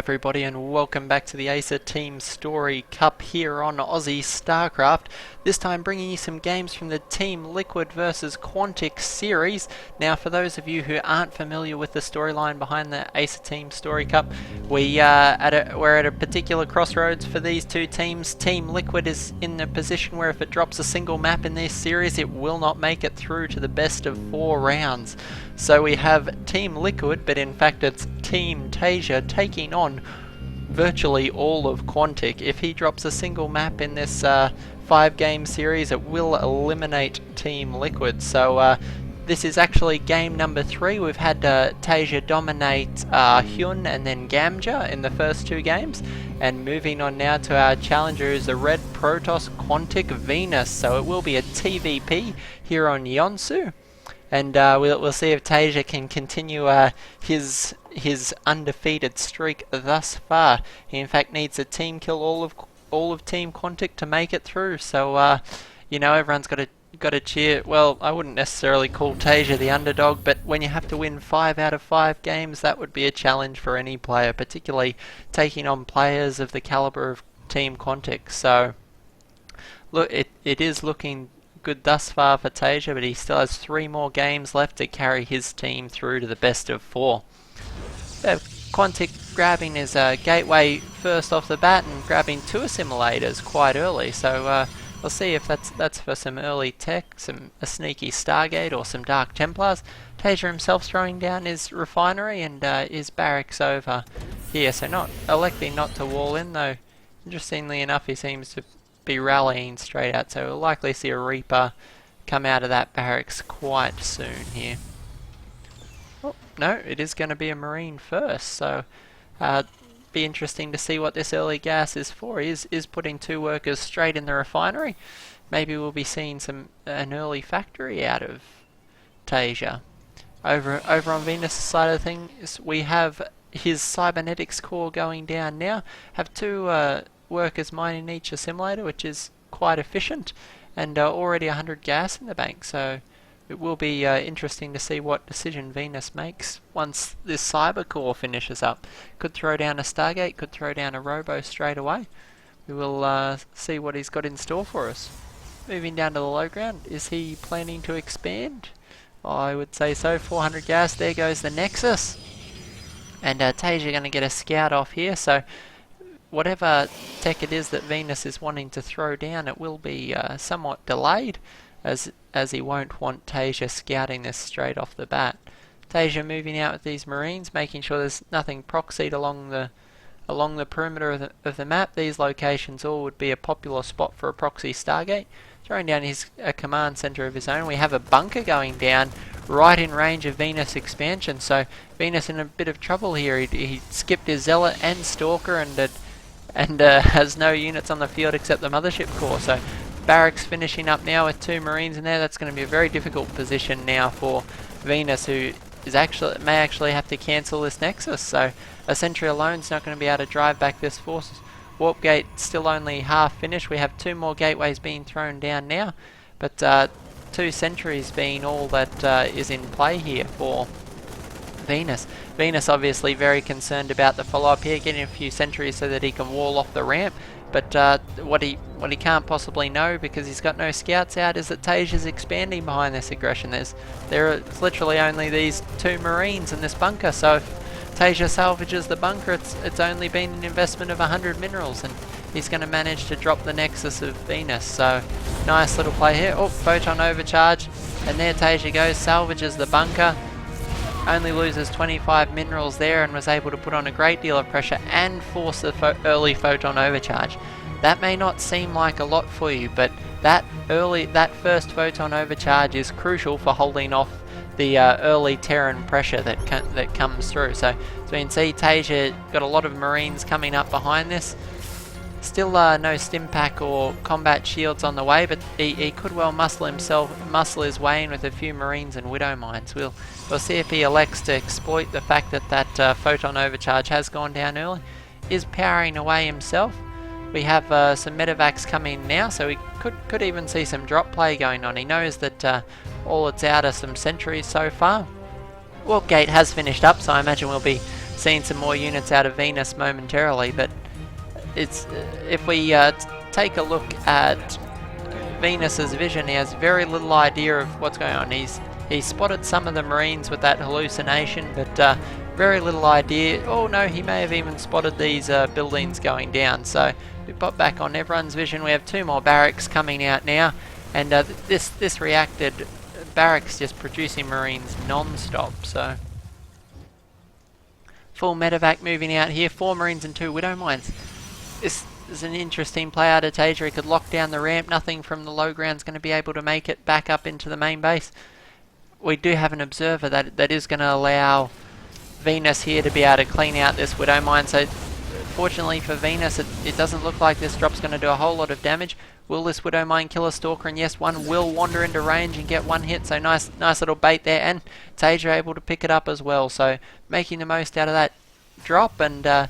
everybody, and welcome back to the Acer Team Story Cup here on Aussie Starcraft. This time bringing you some games from the Team Liquid versus Quantic series. Now, for those of you who aren't familiar with the storyline behind the Acer Team Story Cup, we're at a particular crossroads for these two teams. Team Liquid is in a position where if it drops a single map in this series, it will not make it through to the best of 4 rounds. So we have Team Liquid, but in fact it's Team Taeja taking on virtually all of Quantic. If he drops a single map in this 5-game series, it will eliminate Team Liquid. So this is actually game number 3. We've had Taeja dominate Hyun and then Gamja in the first 2 games. And moving on now to our challenger is the Red Protoss Quantic Venus. So it will be a TvP here on Yonsu. And we'll see if Taeja can continue his undefeated streak thus far. He in fact needs a team kill all of Team Quantic to make it through. So you know, everyone's got to cheer. Well, I wouldn't necessarily call Taeja the underdog, but when you have to win 5 out of 5 games, that would be a challenge for any player, particularly taking on players of the caliber of Team Quantic. So look, it is looking good thus far for Taeja, but he still has 3 more games left to carry his team through to the best of 4. Quantic grabbing his gateway first off the bat and grabbing 2 assimilators quite early, so we'll see if that's for some early tech, a sneaky Stargate or some Dark Templars. Taeja himself throwing down his refinery and his barracks over here, so electing not to wall in, though interestingly enough he seems to be rallying straight out, so we'll likely see a Reaper come out of that barracks quite soon here. Oh, no, it is going to be a Marine first, so be interesting to see what this early gas is for. He is putting 2 workers straight in the refinery. Maybe we'll be seeing an early factory out of Taeja. Over on Venus' side of things, we have his cybernetics core going down now. Have 2 workers mining each assimilator, which is quite efficient, and already 100 gas in the bank, so it will be interesting to see what decision Venus makes once this cyber core finishes up. Could throw down a Stargate, could throw down a Robo straight away. We will see what he's got in store for us. Moving down to the low ground, is he planning to expand? I would say so. 400 gas, there goes the Nexus, and Taeja going to get a scout off here, so whatever tech it is that Venus is wanting to throw down, it will be somewhat delayed, as he won't want Taeja scouting this straight off the bat. Taeja moving out with these Marines, making sure there's nothing proxied along the perimeter of the map. These locations all would be a popular spot for a proxy Stargate. Throwing down a command center of his own. We have a bunker going down right in range of Venus expansion, so Venus in a bit of trouble here. He skipped his Zealot and Stalker and has no units on the field except the mothership core, so barracks finishing up now with 2 Marines in there. That's going to be a very difficult position now for Venus, who may actually have to cancel this Nexus, so a sentry alone is not going to be able to drive back this force. Warp gate still only half finished. We have 2 more gateways being thrown down now, but 2 sentries being all that is in play here for Venus. Venus obviously very concerned about the follow-up here, getting a few sentries so that he can wall off the ramp. But what he can't possibly know, because he's got no scouts out, is that Taeja's expanding behind this aggression. There's literally only these 2 Marines in this bunker, so if Taeja salvages the bunker, it's only been an investment of 100 minerals, and he's going to manage to drop the Nexus of Venus. So nice little play here. Oh, photon overcharge, and there Taeja goes, salvages the bunker. Only loses 25 minerals there, and was able to put on a great deal of pressure and force the early photon overcharge. That may not seem like a lot for you, but that first photon overcharge is crucial for holding off the early Terran pressure that comes through. So as we can see, Taeja got a lot of Marines coming up behind this. Still no stim pack or combat shields on the way, but he could well muscle his way in with a few Marines and Widow Mines. We'll see if he elects to exploit the fact that photon overcharge has gone down early. Is powering away himself. We have some medevacs coming now, so we could even see some drop play going on. He knows that all it's out are some sentries so far. Warp gate has finished up, so I imagine we'll be seeing some more units out of Venus momentarily, but it's if we take a look at Venus's vision, he has very little idea of what's going on. He's spotted some of the Marines with that hallucination, but very little idea. Oh no, he may have even spotted these buildings going down. So we pop back on everyone's vision. We have 2 more barracks coming out now, and this reacted barracks just producing Marines non-stop. So full medevac moving out here. 4 Marines and 2 Widow Mines. This is an interesting play out of Taeja. He could lock down the ramp. Nothing from the low ground is going to be able to make it back up into the main base. We do have an observer that is going to allow Venus here to be able to clean out this Widow Mine. So fortunately for Venus, it doesn't look like this drop's going to do a whole lot of damage. Will this Widow Mine kill a Stalker? And yes, one will wander into range and get 1 hit. So nice little bait there, and Taeja able to pick it up as well. So making the most out of that drop, and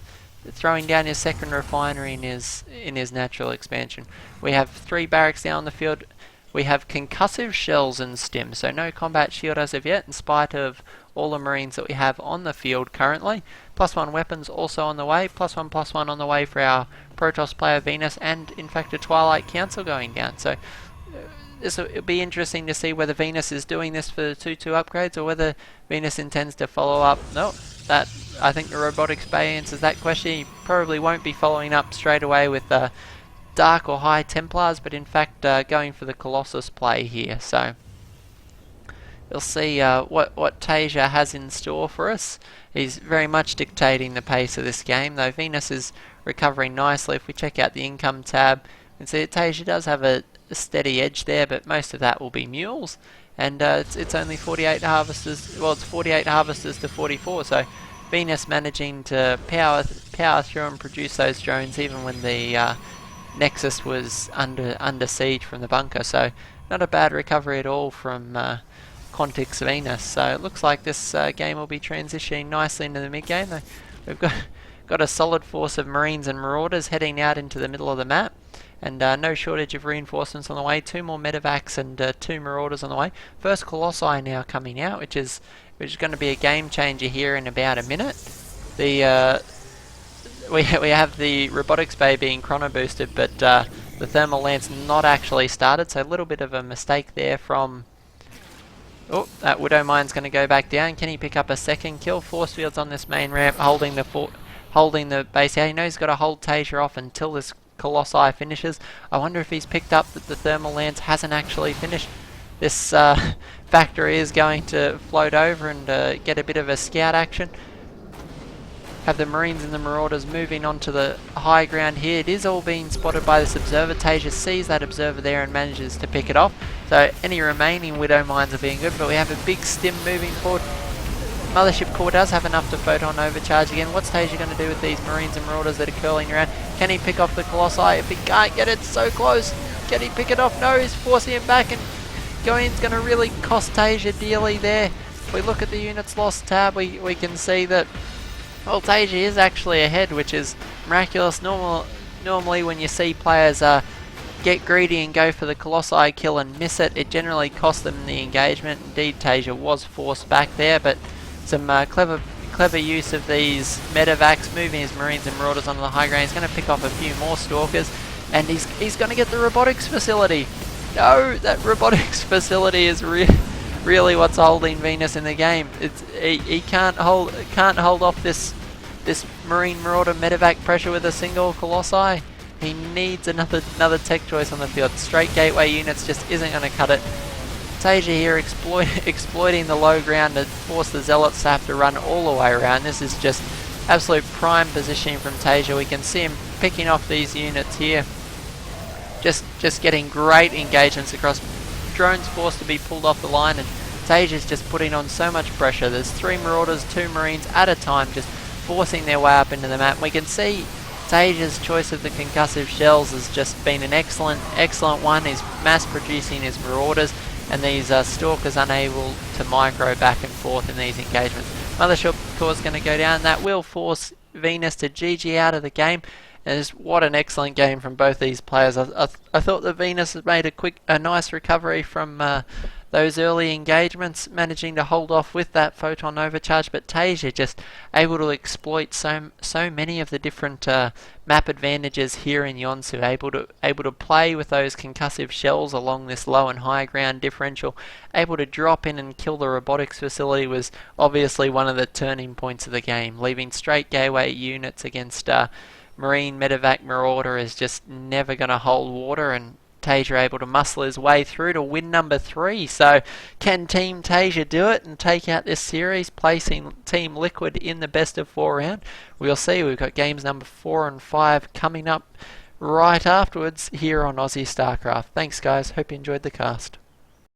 throwing down his second refinery in his natural expansion. We have 3 barracks down the field. We have concussive shells and stim, so no combat shield as of yet, in spite of all the Marines that we have on the field currently. +1 weapons also on the way, +1/+1 on the way for our Protoss player Venus, and in fact a Twilight Council going down. So it'll be interesting to see whether Venus is doing this for the 2/2 upgrades, or whether Venus intends to follow up. No, that I think the Robotics Bay answers that question. He probably won't be following up straight away with Dark or High Templars, but in fact going for the Colossus play here. So we'll see what Taeja has in store for us. He's very much dictating the pace of this game, though Venus is recovering nicely. If we check out the income tab, you can see that Taeja does have a steady edge there, but most of that will be mules, and it's only 48 harvesters. Well, it's 48 harvesters to 44. So Venus managing to power through and produce those drones even when the Nexus was under siege from the bunker. So not a bad recovery at all from Quantic's Venus. So it looks like this game will be transitioning nicely into the mid game. We've got a solid force of Marines and Marauders heading out into the middle of the map, and no shortage of reinforcements on the way. 2 more medevacs and 2 Marauders on the way. First Colossi now coming out, which is going to be a game changer here in about a minute. We have the Robotics Bay being chrono boosted, but the Thermal Lance not actually started, so a little bit of a mistake there from... Oh, that Widow Mine's going to go back down. Can he pick up a second kill? Force fields on this main ramp, holding the base out. He knows he's got to hold Taeja off until this Colossi finishes. I wonder if he's picked up that the Thermal Lance hasn't actually finished. This factory is going to float over and get a bit of a scout action. Have the Marines and the Marauders moving onto the high ground here. It is all being spotted by this observer. Taeja sees that observer there and manages to pick it off. So any remaining Widow Mines are being good, but we have a big stim moving forward. Mothership Core does have enough to photon overcharge again. What's Taeja going to do with these Marines and Marauders that are curling around? Can he pick off the Colossi? If he can't get it, so close. Can he pick it off? No, he's forcing him back, and going's going to really cost Taeja dearly there. If we look at the units lost tab, we can see that, well, Taeja is actually ahead, which is miraculous. Normally when you see players get greedy and go for the Colossi kill and miss it, it generally costs them the engagement. Indeed, Taeja was forced back there, but some clever use of these medevacs, moving his Marines and Marauders onto the high ground. He's going to pick off a few more Stalkers, and he's going to get the robotics facility. No, that robotics facility is really what's holding Venus in the game. He can't hold off this Marine Marauder medevac pressure with a single Colossi. He needs another tech choice on the field. Straight gateway units just isn't going to cut it. Taeja here exploiting the low ground to force the Zealots to have to run all the way around. This is just absolute prime positioning from Taeja. We can see him picking off these units here. Just getting great engagements across. Drones forced to be pulled off the line, and Taeja's just putting on so much pressure. There's 3 Marauders, 2 Marines at a time, just forcing their way up into the map. We can see Taeja's choice of the concussive shells has just been an excellent one. He's mass producing his Marauders, and these Stalkers unable to micro back and forth in these engagements. Mothership Core is going to go down. That will force Venus to GG out of the game. And what an excellent game from both these players. I thought that Venus has made a nice recovery from those early engagements, managing to hold off with that photon overcharge, but Taeja just able to exploit so many of the different map advantages here in Yonsu, able to play with those concussive shells along this low and high ground differential, able to drop in and kill the robotics facility was obviously one of the turning points of the game. Leaving straight gateway units against Marine Medevac Marauder is just never going to hold water, and Taeja able to muscle his way through to win number 3. So can Team Taeja do it and take out this series, placing Team Liquid in the best of 4 round? We'll see. We've got games number 4 and 5 coming up right afterwards here on Aussie StarCraft. Thanks guys, hope you enjoyed the cast.